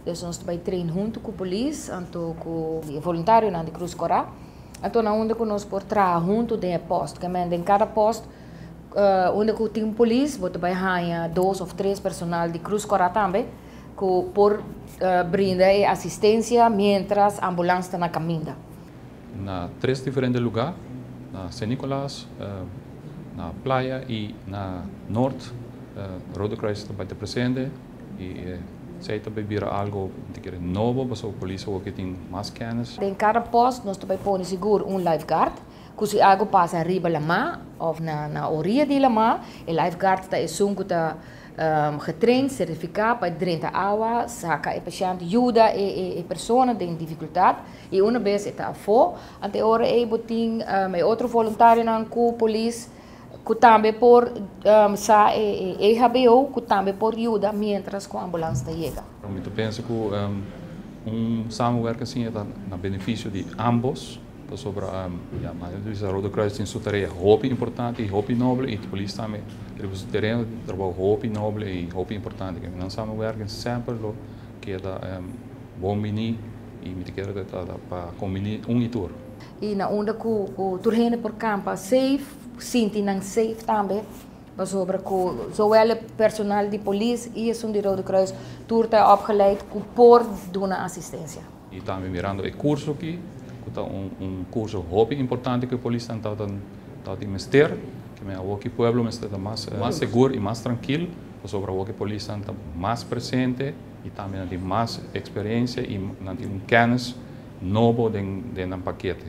Então, nós vai treinar junto com a polícia, com o voluntário na Cruz Corá. Então, onde nós por trás junto de posto, que em cada posto, onde tem polícia, você vai ganhar 2 ou 3 personal de Cruz Corá também, por brindar assistência mientras a ambulância está na caminho. Na 3 diferentes lugares, na San Nicolás, na Playa e na Norte, Rode Kruis está presente e sei também vira algo novo, para a polícia que tem mais kennis. Em cada posto, nós também põe seguro lifeguard, que se algo passa arriba da mar ou na orilla da mar, o lifeguard está getraind, certificado para dentro da água, saca o paciente, ajuda a pessoa em dificuldade e uma vez está fora, até agora tem outro voluntário na polícia que também por EHBO, que também por ajuda mientras a ambulância chega. Eu penso que samenwerking assim é no benefício de ambos. Sobre a Rode Kruis tem sua tarefa muito importante e muito nobre, e a polícia também tem o terreno de trabalho muito nobre e muito importante. Nós samenwerking sempre que é bom menino e me quero para combinar e outro. E na onda que o terreno por campo safe, sinti não safe também, sobre que zowel o personal de polícia e a de Rode Kruis está opgeleid por dar assistência. E também mirando o curso aqui. Curso muito importante que a polícia está investir, que o pueblo está mais seguro e mais tranquilo, sobre o que a polícia está mais presente e também tem mais experiência e tem kennis novo dentro do paquete.